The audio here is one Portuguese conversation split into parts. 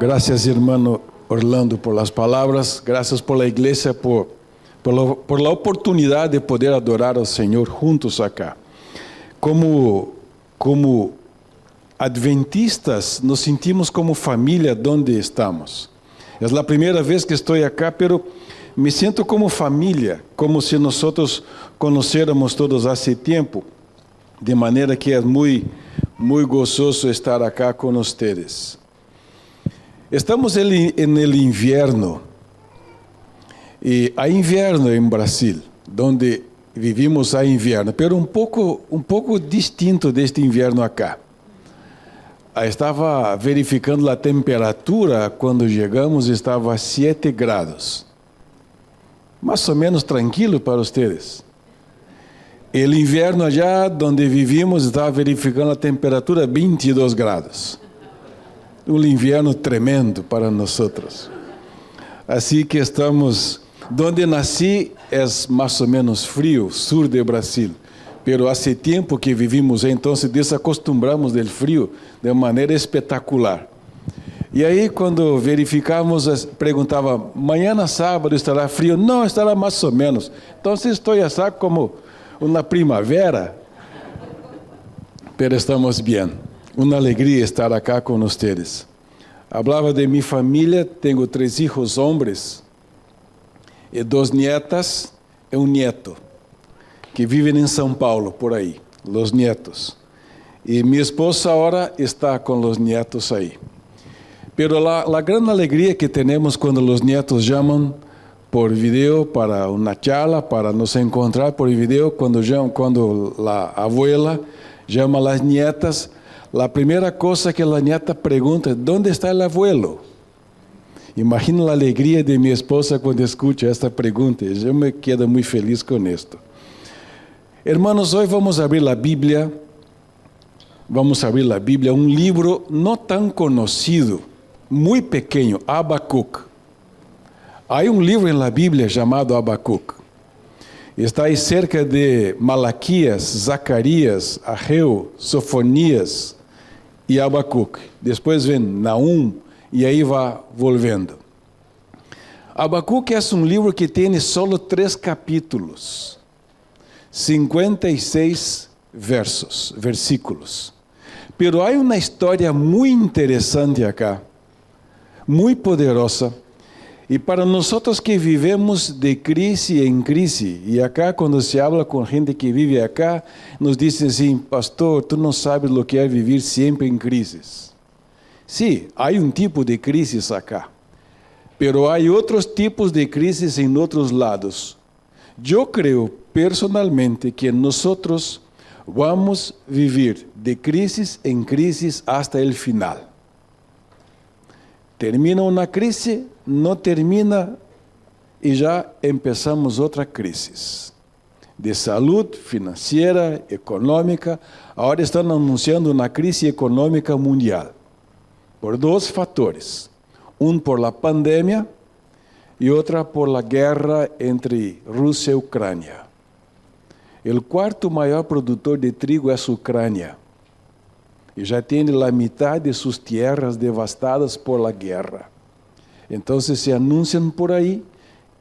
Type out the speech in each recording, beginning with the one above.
Gracias, hermano Orlando, por las palabras. Gracias por la iglesia, por la oportunidad de poder adorar al Señor juntos acá. Como adventistas, nos sentimos como familia donde estamos. Es la primera vez que estoy acá, pero me siento como familia, como si nosotros conociéramos todos hace tiempo, de manera que es muy gozoso estar acá con ustedes. Estamos en el invierno, y hay invierno en Brasil, donde vivimos a invierno, pero un poco distinto de este invierno acá. Estava verificando a temperatura, quando chegamos estava a 7 grados. Mais ou menos tranquilo para vocês. O inverno allá onde vivimos estava verificando a temperatura 22 grados. Inverno tremendo para nós. Assim que estamos, onde nasci é mais ou menos frio, sul de Brasil. Pero hace tempo que vivimos, então desacostumbramos do frio de maneira espetacular. E aí, quando verificamos, perguntava, amanhã sábado estará frio? Não, estará mais ou menos. Então, estou assim como uma primavera, pero estamos bem. Uma alegria estar acá com vocês. Hablava de minha família, tenho 3 hijos hombres, e 2 nietas e um nieto, que vivem em São Paulo, por aí, os netos. E minha esposa agora está com os netos aí. Pero a grande alegria que temos quando os netos chamam por vídeo para uma charla, para nos encontrar por vídeo, quando a abuela chama as nietas, a primeira coisa que a nieta pergunta, ¿dónde está o abuelo? Imagina a alegria de minha esposa quando escuta esta pergunta. Eu me quedo muito feliz com isto. Hermanos, hoy vamos a abrir la Biblia. Vamos a abrir la Biblia, un libro no tan conocido, muy pequeño, Habacuc. Hay un libro en la Biblia llamado Habacuc. Está ahí cerca de Malaquías, Zacarías, Ageu, Sofonías y Habacuc. Después ven Nahum y ahí va volviendo. Habacuc es un libro que tiene solo 3 capítulos. 56 versículos. Pero há uma história muito interessante acá, muito poderosa, e para nós que vivemos de crise em crise, e acá quando se habla com gente que vive acá, nos dizem assim, pastor, tu não sabes o que é viver sempre em crises. Sim, há um tipo de crises acá, pero há outros tipos de crises em outros lados. Eu creio personalmente que nós vamos vivir de crisis em crisis hasta el final. Termina uma crise, não termina e já empezamos outra crise. De saúde, financeira, econômica. Agora estão anunciando uma crise econômica mundial. Por 2 fatores. Por la pandemia e outra por la guerra entre Rússia e Ucrânia. O 4º maior produtor de trigo é a Ucrânia. E já tem a metade de suas terras devastadas por la guerra. Então se anunciam por aí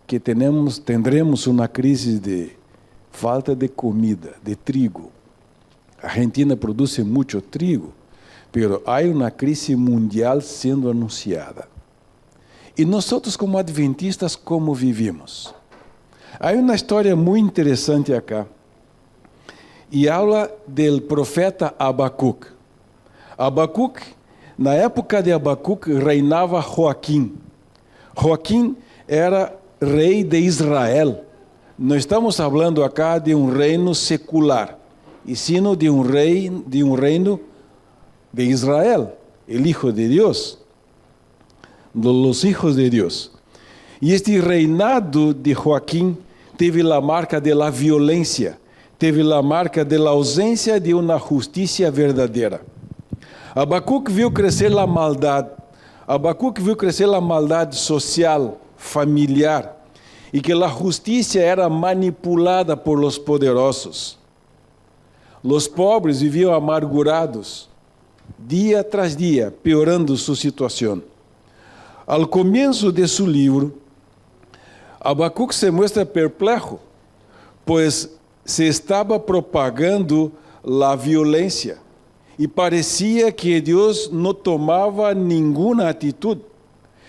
que tendremos uma crise de falta de comida, de trigo. A Argentina produz muito trigo, pero há uma crise mundial sendo anunciada. E nós como adventistas, como vivimos? Há uma história muito interessante acá. E habla do profeta Habacuc. Habacuc, na época de Habacuc, reinava Joaquim. Joaquim era rei de Israel. Não estamos falando acá de um reino secular, e sino de um reino de Israel, o Hijo de Deus, los hijos de Deus. E este reinado de Joaquim teve a marca da violência, teve a marca da ausência de uma justiça verdadeira. Habacuc viu crescer a maldade. Habacuc viu crescer a maldade social, familiar, e que a justiça era manipulada por los poderosos. Los pobres viviam amargurados, dia tras dia, piorando sua situação. Al comienzo de su libro, Habacuc se muestra perplejo, pues se estaba propagando la violencia y parecía que Dios no tomaba ninguna actitud,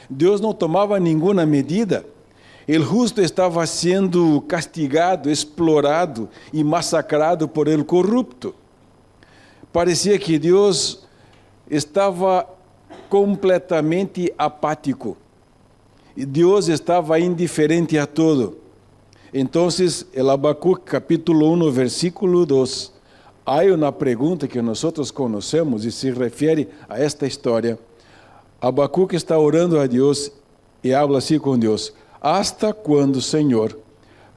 Dios no tomaba ninguna medida. El justo estaba siendo castigado, explorado y masacrado por el corrupto. Parecía que Dios estava completamente apático. Deus estava indiferente a todo. Então, el Habacuc capítulo 1, versículo 2, há uma pergunta que nós conhecemos e se refere a esta história. Habacuc está orando a Deus e habla assim com Deus: Hasta quando, Senhor,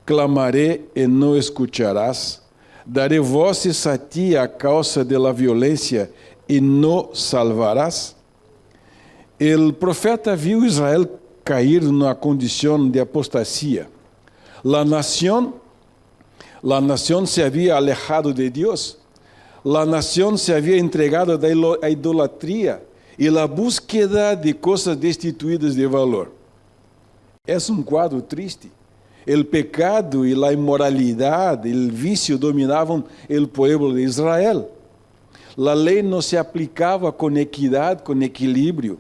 clamaré e não escucharás? Daré voces a ti a causa de la violência e não salvarás? O profeta viu Israel cair numa condição de apostasia. La nación se había alejado de Dios. La nación se había entregado a idolatría y la búsqueda de cosas destituidas de valor. Es un cuadro triste. El pecado y la inmoralidad, el vicio dominaban el pueblo de Israel. La ley no se aplicaba con equidad, con equilibrio.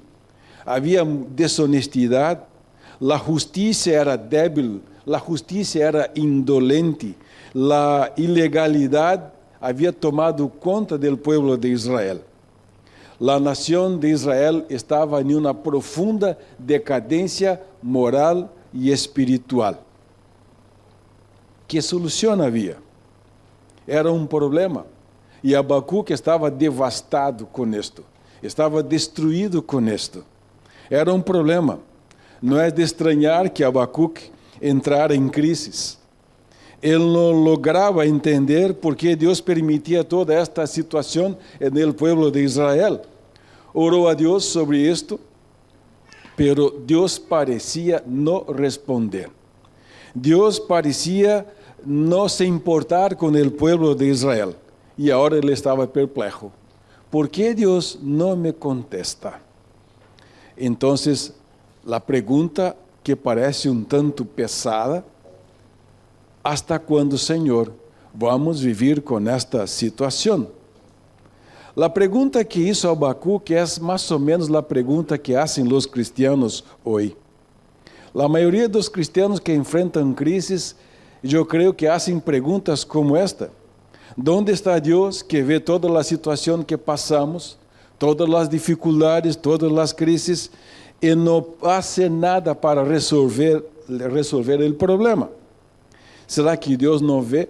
Había deshonestidad. La justicia era débil. La justicia era indolente, la ilegalidad había tomado conta del pueblo de Israel. La nación de Israel estaba en una profunda decadencia moral y espiritual. ¿Qué solución había? Era un problema. Y Habacuc estaba devastado con esto, estaba destruido con esto. Era un problema. No es de extrañar que Habacuc entrar em crises. Ele não lograva entender por que Deus permitia toda esta situação no povo de Israel. Orou a Deus sobre isto, pero Deus parecia não responder. Deus parecia não se importar com o povo de Israel. E agora ele estava perplexo. ¿Por que Deus não me contesta? Então, a pergunta que parece um tanto pesada: ¿hasta quando, Senhor, vamos viver com esta situação? A pergunta que hizo Habacuc é mais ou menos a pergunta que hacen os cristianos hoje. A maioria dos cristianos que enfrentam crises, eu creio que hacen perguntas como esta: ¿Dónde está Deus que vê toda a situação que passamos, todas as dificuldades, todas as crises, e não hace nada para resolver o problema? Será que Deus não vê?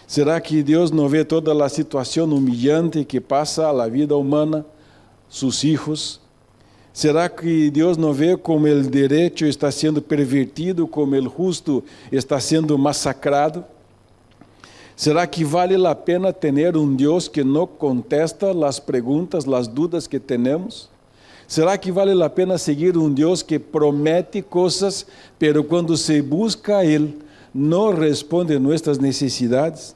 Será que Deus não vê toda a situação humilhante que passa a vida humana, seus filhos? Será que Deus não vê como o direito está sendo pervertido, como o justo está sendo massacrado? Será que vale a pena ter um Deus que não contesta as perguntas, as dúvidas que temos? Será que vale a pena seguir um Deus que promete coisas, pero quando se busca a Ele, não responde nossas necessidades?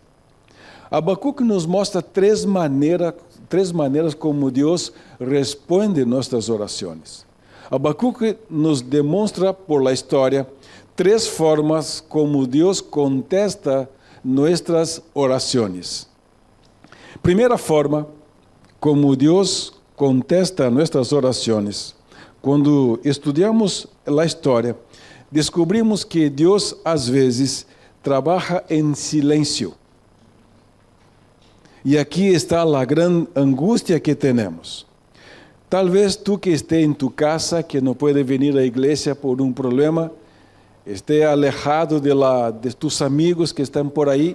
Habacuc nos mostra três maneiras como Deus responde nossas orações. Habacuc nos demonstra por la história três formas como Deus contesta nossas orações. Primeira forma, como Deus contesta nossas orações. Quando estudamos a história, descobrimos que Deus, às vezes, trabalha em silêncio. E aqui está a grande angústia que temos. Talvez tu que esteja em tu casa, que não pode vir à igreja por um problema, esteja alejado de tus amigos que estão por aí,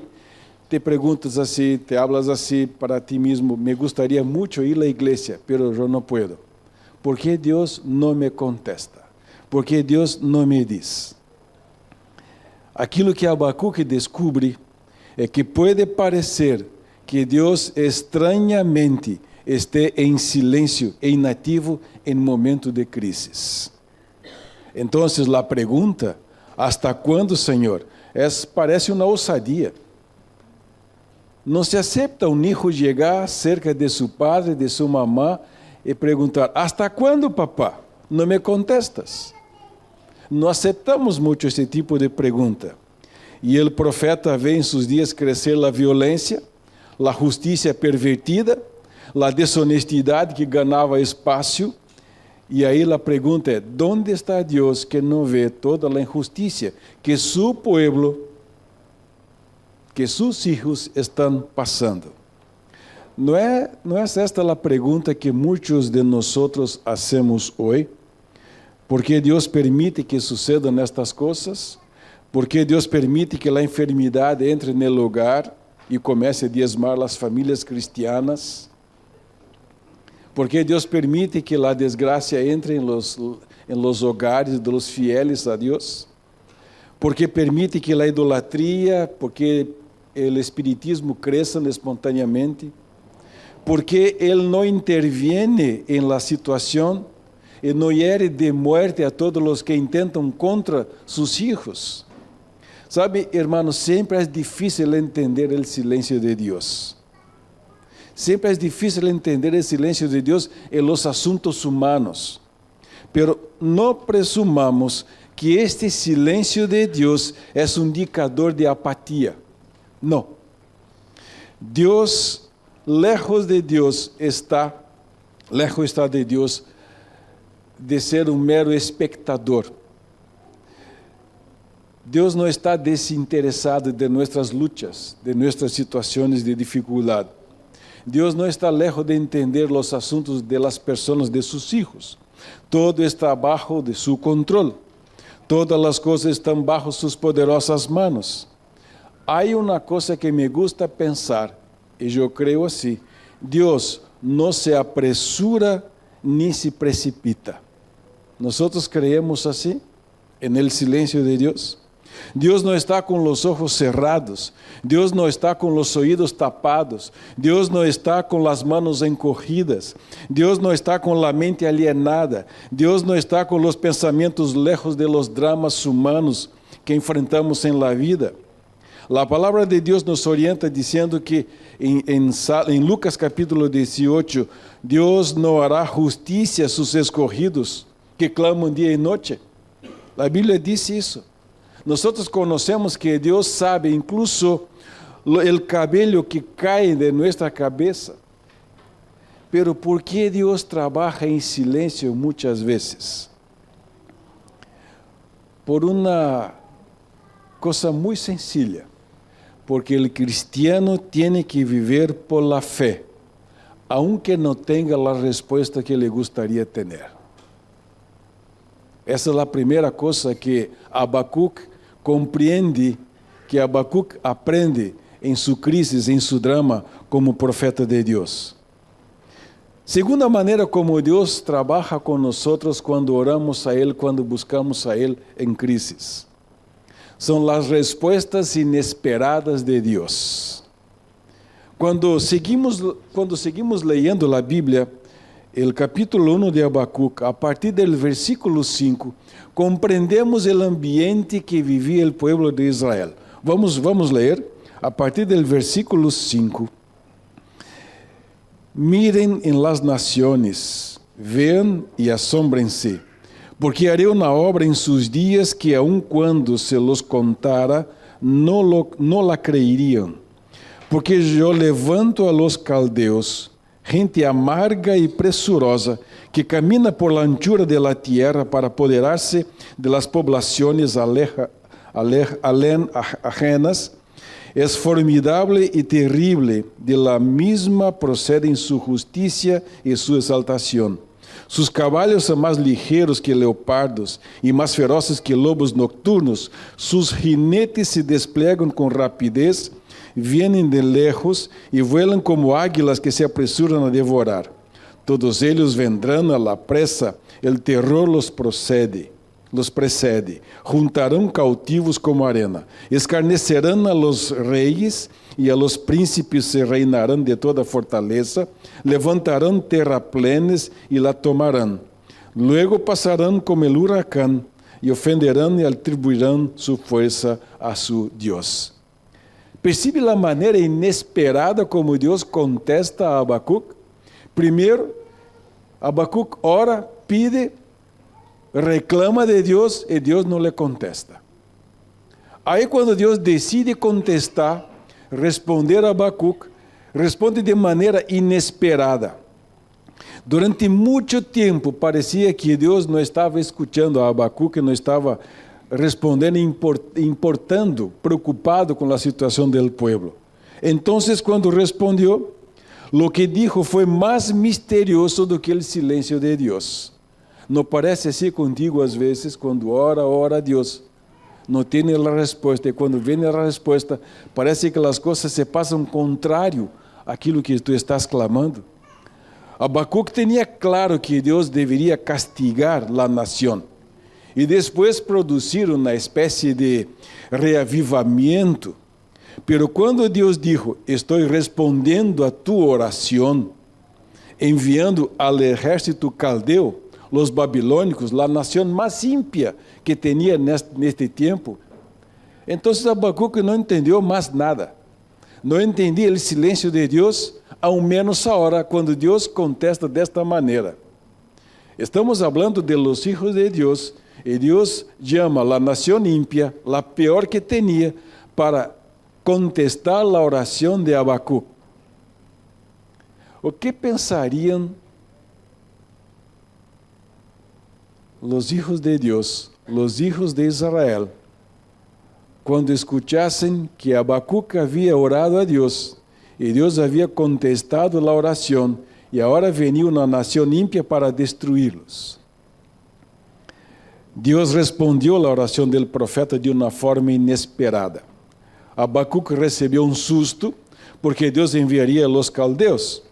te perguntas assim, te hablas assim para ti mesmo: me gustaría muito ir à igreja, pero eu não puedo. ¿Por que Deus não me contesta? ¿Por que Deus não me diz? Aquilo que Habacuc descobre é que pode parecer que Deus estranhamente esteja em silêncio e inativo em momento de crises. Então, a pergunta: ¿hasta quando, Senhor? Parece uma ousadia. Não se aceita um hijo chegar cerca de seu padre, de sua mamã, e perguntar: ¿hasta quando, papá? não me contestas? Não aceitamos muito esse tipo de pergunta. E o profeta vê em seus dias crescer a violência, a justiça pervertida, a desonestidade que ganhava espaço. E aí a pergunta é: onde está Deus que não vê toda a injustiça que seu povo, que seus filhos estão passando? Não é esta a pergunta que muitos de nós hacemos hoje? ¿Por que Deus permite que sucedam estas coisas? ¿Por que Deus permite que a enfermidade entre no lugar e comece a diezmar as famílias cristianas? ¿Por que Deus permite que a desgraça entre em los hogares dos fieles a Deus? ¿Por que permite que a idolatria, porque o espiritismo cresça espontaneamente? ¿Por que Ele não interviene em la situação e não hiere de muerte a todos os que intentam contra seus filhos? Sabe, hermanos, sempre é difícil entender o silêncio de Deus. Sempre é difícil entender o silêncio de Deus em los assuntos humanos. Pero não presumamos que este silêncio de Deus é um indicador de apatia. Não. Deus, lejos de Deus está de Deus de ser um mero espectador. Deus não está desinteressado de nossas lutas, de nossas situações de dificuldade. Deus não está lejos de entender os assuntos de las pessoas, de seus filhos. Todo está bajo de seu controle. Todas as coisas estão bajo suas poderosas manos. Há uma coisa que me gusta pensar, e eu creio assim: Deus não se apresura nem se precipita. Nós creemos assim, no silêncio de Deus. Deus não está com os olhos cerrados, Deus não está com os ouvidos tapados, Deus não está com as mãos encorridas, Deus não está com a mente alienada, Deus não está com os pensamentos lejos de los dramas humanos que enfrentamos em la vida. A palavra de Deus nos orienta dizendo que em Lucas capítulo 18, Deus não hará justiça a seus escorridos que clamam dia e noite. A Bíblia diz isso. Nós conhecemos que Deus sabe incluso o cabelo que cai de nossa cabeça. Pero ¿por que Deus trabalha em silêncio muitas vezes? Por uma coisa muito sencilla. Porque o cristiano tem que viver por la fé, aunque não tenha a resposta que ele gostaria de ter. Essa é a primeira coisa que Abacuc compreende, que Abacuc aprende em sua crise, em seu drama, como profeta de Deus. Segunda maneira como Deus trabalha com nós quando oramos a Ele, quando buscamos a Ele em crises. São as respostas inesperadas de Deus. Quando seguimos lendo a Bíblia, o capítulo 1 de Abacuc, a partir do versículo 5, compreendemos o ambiente que vivia o povo de Israel. Vamos ler a partir do versículo 5. Miren en las naciones, vean y asómbrense, porque haré una obra en sus días que aun cuando se los contara, no la creerían. Porque yo levanto a los caldeos, gente amarga y presurosa, que camina por la anchura de la tierra para apoderarse de las poblaciones ajenas. Es formidable y terrible, de la misma proceden su justicia y su exaltación. Sus caballos son más ligeros que leopardos y más feroces que lobos nocturnos. Sus jinetes se despliegan con rapidez, vienen de lejos y vuelan como águilas que se apresuran a devorar. Todos ellos vendrán a la presa, el terror los precede, juntarão cautivos como arena, escarnecerão a los reis e a los príncipes se reinarão de toda fortaleza, levantarão terraplenes e la tomarão. Luego passarão como el huracán e ofenderão e atribuirão sua força a su Deus. Percebe a maneira inesperada como Deus contesta a Abacuc? Primeiro, Abacuc ora, pide reclama de Deus e Deus não lhe contesta. Aí quando Deus decide contestar, responder a Abacuque, responde de maneira inesperada. Durante muito tempo parecia que Deus não estava escutando a Abacuque, não estava respondendo, importando, preocupado com a situação do povo. Então, quando respondeu, o que dijo foi mais misterioso do que o silêncio de Deus. Não parece assim contigo às vezes, quando ora a Deus, não tem a resposta, e quando vem a resposta, parece que as coisas se passam contrário àquilo que tu estás clamando? Abacuque tinha claro que Deus deveria castigar a nação e depois produzir uma espécie de reavivamento. Pero quando Deus dijo, estou respondendo a tua oração, enviando ao exército caldeu, os babilônicos, a nação mais ímpia que tinha neste tempo, então Abacuque não entendeu mais nada. Não entendia o silêncio de Deus, ao menos agora, quando Deus contesta desta maneira. Estamos falando de los hijos de Deus, e Deus chama a nação ímpia, a pior que tinha, para contestar a oração de Abacuque. O que pensariam os hijos de Deus, os hijos de Israel, quando escutassem que Abacuque havia orado a Deus, e Deus havia contestado a oração, e agora venia uma nação ímpia para destruí-los? Deus respondeu à oração do profeta de uma forma inesperada. Abacuque recebeu um susto, porque Deus enviaria os caldeus.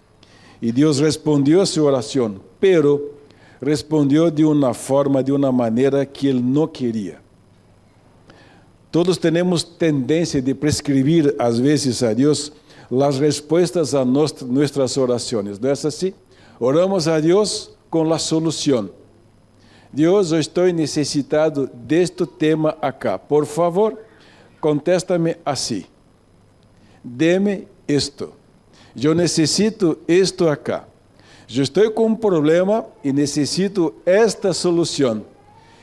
E Deus respondeu a sua oração, pero respondeu de uma forma, de uma maneira que ele não queria. Todos temos tendência de prescrever, às vezes, a Deus as respostas a nossas orações. Não é assim? Oramos a Deus com a solução. Deus, eu estou necessitado deste tema acá. Por favor, contesta-me assim. Dê-me isto. Eu necessito isto acá. Eu estou com um problema e necessito esta solução.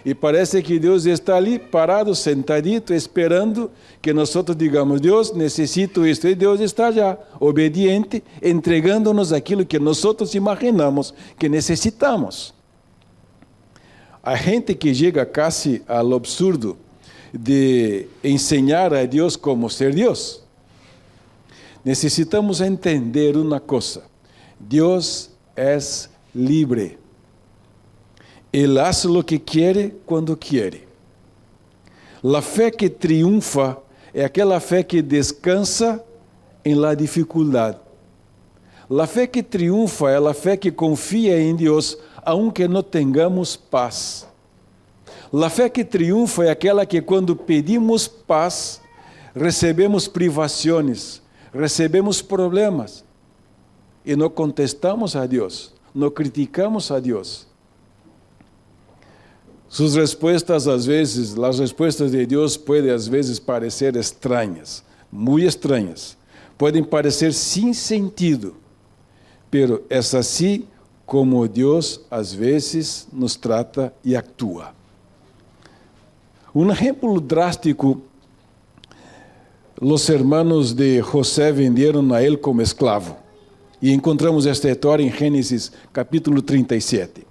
E parece que Deus está ali parado, sentadito, esperando que nós digamos, Deus, necessito isto. E Deus está já, obediente, entregando-nos aquilo que nós imaginamos que necessitamos. A gente que chega quase ao absurdo de ensinar a Deus como ser Deus. Necessitamos entender uma coisa. Deus é livre. Ele faz o que quer quando quer. A fé que triunfa é aquela fé que descansa em la dificuldade. A fé que triunfa é a fé que confia em Deus, aunque não tenhamos paz. A fé que triunfa é aquela que, quando pedimos paz, recebemos privações, recebemos problemas e não contestamos a Deus, não criticamos a Deus. Suas respostas, às vezes, as respostas de Deus podem, às vezes, parecer estranhas, muito estranhas. Podem parecer sem sentido, pero é assim como Deus, às vezes, nos trata e atua. Um exemplo drástico, os hermanos de José venderam a ele como escravo. E encontramos esta história em Gênesis, capítulo 37.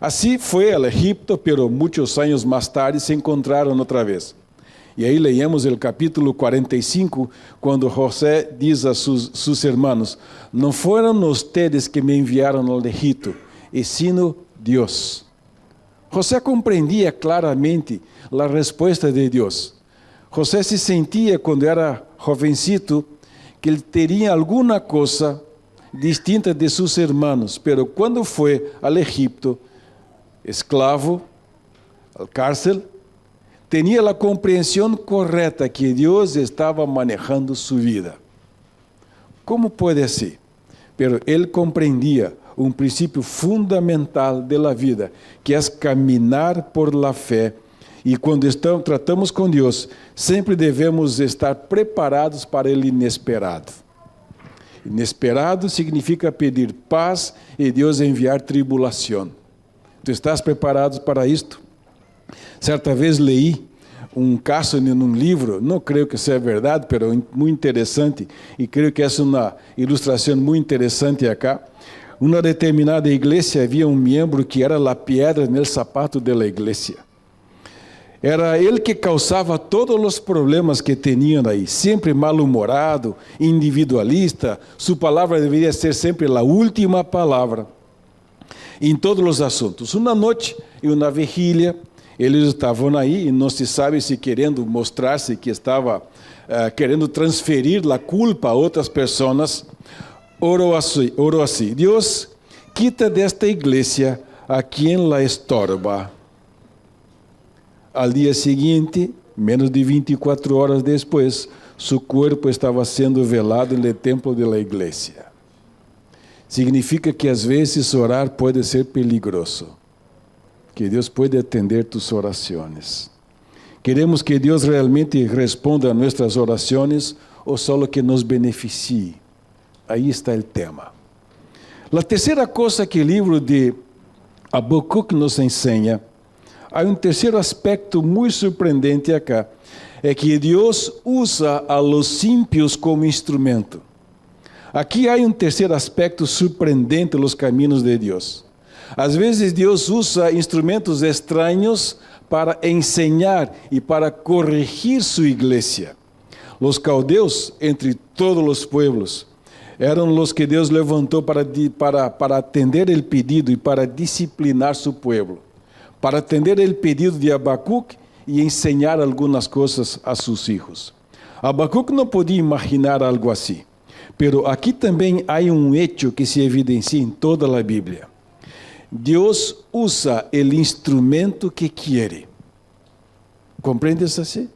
Assim foi ao Egipto, pero muitos anos mais tarde se encontraram outra vez. E aí leemos o capítulo 45, quando José diz a seus irmãos, não foram ustedes que me enviaram ao Egipto, e sino Deus. José compreendia claramente a resposta de Deus. José se sentia, quando era jovencito, que ele teria alguma coisa distinta de seus irmãos, pero quando foi ao Egipto, escravo, ao cárcel, tinha a compreensão correta que Deus estava manejando sua vida. Como pode ser? Pero ele compreendia um princípio fundamental da vida, que é caminhar por la fé. E quando tratamos com Deus, sempre devemos estar preparados para o inesperado. Inesperado significa pedir paz e Deus enviar tribulação. Tu estás preparado para isto? Certa vez leí um caso em um livro, não creio que seja verdade, mas muito interessante, e creio que é uma ilustração muito interessante acá. Uma determinada igreja havia um membro que era a pedra no sapato da igreja. Era ele que causava todos os problemas que tinham aí, sempre mal-humorado, individualista, sua palavra deveria ser sempre a última palavra em todos os assuntos. Uma noite e uma vigília, eles estavam aí e não se sabe se querendo mostrar-se que estava querendo transferir a culpa a outras pessoas. Orou assim: Deus, quita desta igreja a quem la estorba. Al dia seguinte, menos de 24 horas depois, seu corpo estava sendo velado no templo da igreja. Significa que às vezes orar pode ser peligroso. Que Deus pode atender tus orações. Queremos que Deus realmente responda a nossas orações ou só que nos beneficie. Aí está o tema. A terceira coisa que o livro de Abacuque nos ensina, há um terceiro aspecto muito surpreendente acá, é que Deus usa a los ímpios como instrumento. Aqui há um terceiro aspecto surpreendente nos caminhos de Deus. Às vezes Deus usa instrumentos estranhos para ensinar e para corrigir sua igreja. Os caldeus, entre todos os pueblos, eram os que Deus levantou para atender o pedido e para disciplinar seu povo, para atender o pedido de Abacuque e ensinar algumas coisas a seus filhos. Abacuque não podia imaginar algo assim, mas aqui também há um hecho que se evidencia em toda a Bíblia. Deus usa o instrumento que quer. Compreendes assim?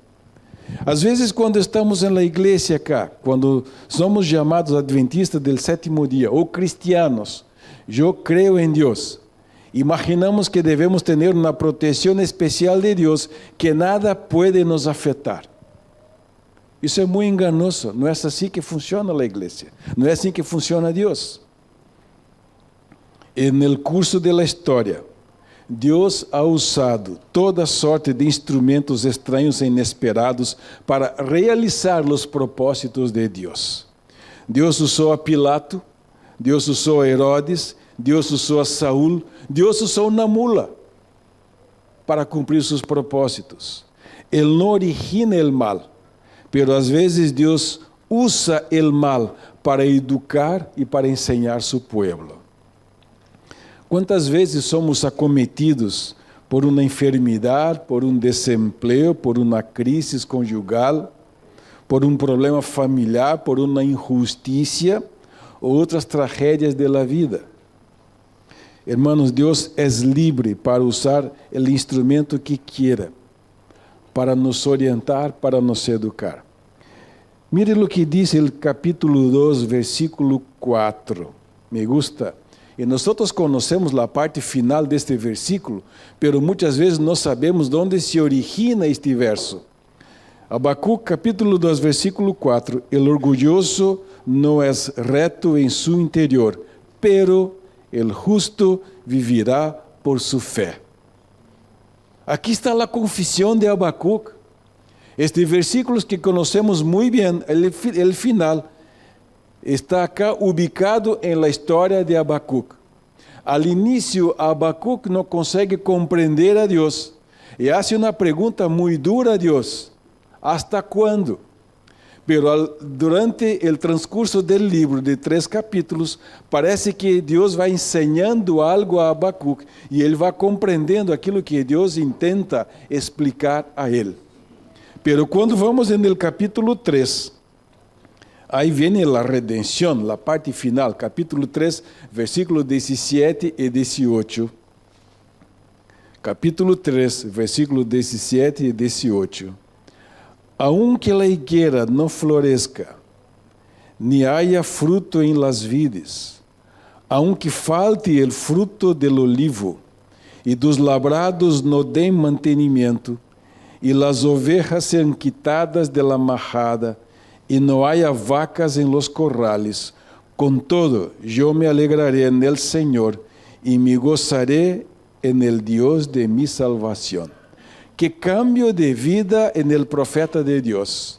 Às vezes, quando estamos na igreja acá, quando somos chamados adventistas do sétimo dia, ou cristianos, eu creio em Deus. Imaginamos que devemos ter uma proteção especial de Deus, que nada pode nos afetar. Isso é muito enganoso. Não é assim que funciona a igreja. Não é assim que funciona Deus. No curso da história, Deus ha usado toda sorte de instrumentos estranhos e inesperados para realizar os propósitos de Deus. Deus usou a Pilato, Deus usou a Herodes, Deus usou a Saúl, Deus usou uma mula para cumprir seus propósitos. Ele não origina o mal, mas às vezes Deus usa o mal para educar e para ensinar seu povo. Quantas vezes somos acometidos por uma enfermidade, por um desemprego, por uma crise conjugal, por um problema familiar, por uma injustiça ou outras tragédias da vida? Hermanos, Deus é livre para usar o instrumento que quiera, para nos orientar, para nos educar. Mire o que diz o capítulo 2, versículo 4. Me gusta. E nós conhecemos a parte final deste versículo, pero muitas vezes não sabemos de onde se origina este verso. Abacuque, capítulo 2, versículo 4. El orgulloso não é reto em su interior, pero el justo vivirá por su fé. Aqui está a confissão de Abacuque. Este versículo que conhecemos muito bem, el final, está acá ubicado em la história de Abacuque. Al início, Abacuque não consegue compreender a Deus e faz uma pergunta muito dura a Deus: ¿hasta quando? Pero durante o transcurso do livro de 3 capítulos, parece que Deus vai ensinando algo a Abacuque e ele vai compreendendo aquilo que Deus intenta explicar a ele. Pero quando vamos no capítulo 3, aí vem a redenção, a parte final, capítulo 3, versículos 17 e 18. Capítulo 3, versículos 17 e 18. Aunque a higuera não floresca, ni haya fruto em las vides, aunque falte el fruto del olivo, e dos labrados no den mantenimento, e las ovejas sean quitadas de la majada, e não haya vacas em los corrales, contudo, eu me alegraré en el Señor, e me gozaré en el Dios de mi salvación. qué cambio de vida en el profeta de Dios.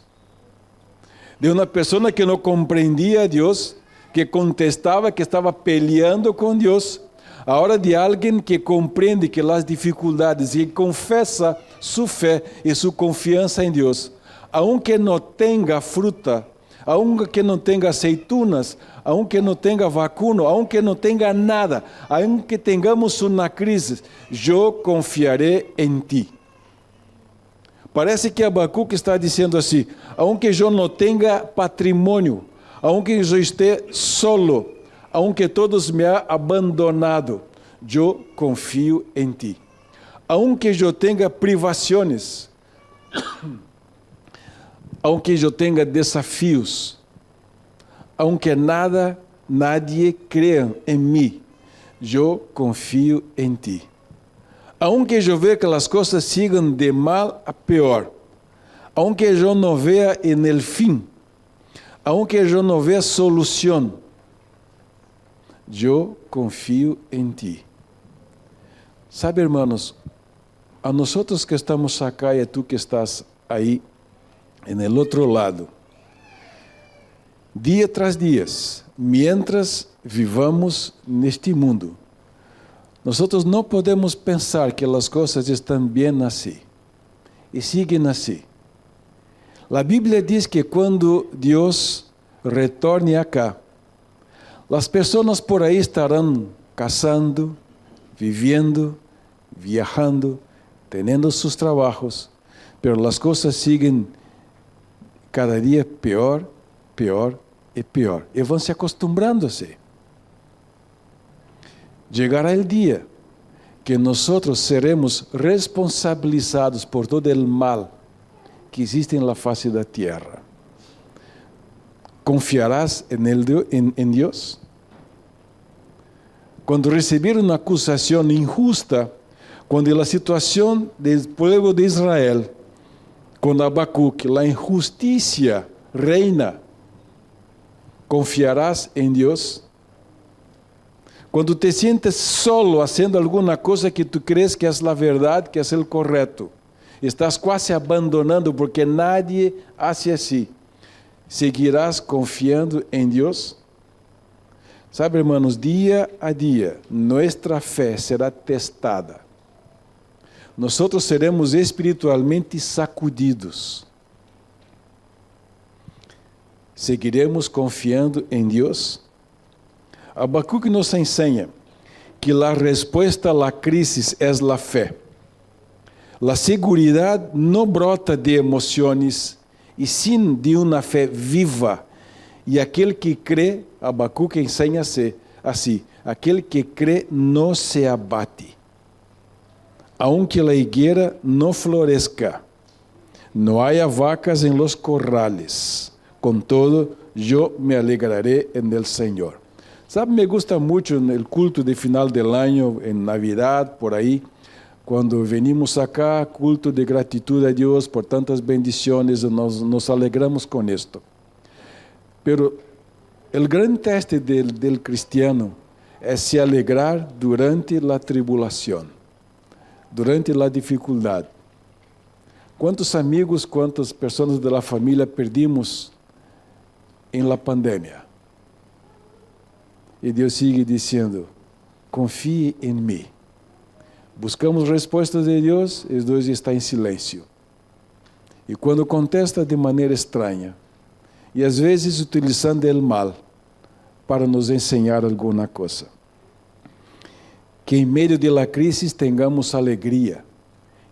De una persona que no comprendía a Dios, que contestaba, que estaba peleando con Dios, ahora de alguien que comprende que las dificultades y confesa su fe y su confianza en Dios, aunque no tenga fruta, aunque no tenga aceitunas, aunque no tenga vacuno, aunque no tenga nada, aunque tengamos una crisis, yo confiaré en ti. Parece que Habacuque está dizendo assim, aunque eu não tenha patrimônio, aunque eu esteja solo, aunque todos me han abandonado, eu confio em ti. Aunque eu tenha privações, aunque eu tenha desafios, aunque nadie crea em mim, eu confio em ti. Aunque eu veja que as coisas sigam de mal a pior, aunque eu não veja en el fim, aunque eu não veja solução, eu confio em ti. Sabe, hermanos, a nós que estamos acá e a tu que estás aí, en el outro lado, dia tras dia, mientras vivamos neste mundo, nós não podemos pensar que as coisas estão bem assim e seguem assim. A Bíblia diz que quando Deus retorne acá, as pessoas por aí estarão casando, vivendo, viajando, tendo seus trabalhos, pero as coisas seguem cada dia pior, pior e pior. E vão se acostumbrando-se. Llegará el día que nosotros seremos responsabilizados por todo el mal que existe en la faz de la tierra. ¿Confiarás en Dios? Cuando recibir una acusación injusta, cuando la situación del pueblo de Israel, con Habacuque, la injusticia reina, ¿confiarás en Dios? Quando te sientes solo haciendo alguma coisa que tu crees que é a verdade, que é o correto, estás quase abandonando porque nadie hace assim, seguirás confiando em Deus? Sabe, hermanos, dia a dia, nossa fé será testada. Nós seremos espiritualmente sacudidos. Seguiremos confiando em Deus? Habacuque nos ensina que a resposta à crise é a fé. A segurança não brota de emoções, e sim de uma fé viva. E aquele que crê, Habacuque ensina assim, aquele que crê não se abate. Aunque a higuera não floresca, não haya vacas em los corrales, contudo, eu me alegraré en el Senhor. Sabe, me gusta muito no culto de final del año, en Navidad, por aí, quando venimos acá, culto de gratitud a Deus por tantas bendiciones, nos alegramos com esto. Pero o grande teste del cristiano é se alegrar durante a tribulação, durante a dificuldade. Quantos amigos, quantas pessoas da família perdimos em la pandemia? E Deus sigue dizendo, confie em mim. Buscamos respostas de Deus, e Deus está em silêncio. E quando contesta de maneira estranha, e às vezes utilizando o mal para nos ensinar alguma coisa. Que em meio da crise tenhamos alegria,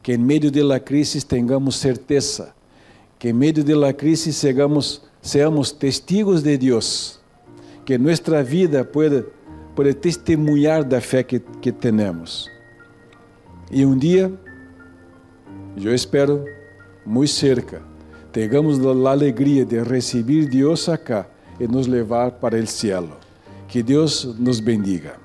que em meio da crise tenhamos certeza, que em meio da crise seamos testigos de Deus, que nossa vida pueda testemunhar da fé que temos. E dia, eu espero, muito cerca, tenhamos a alegria de receber Deus acá e nos levar para o cielo. Que Deus nos bendiga.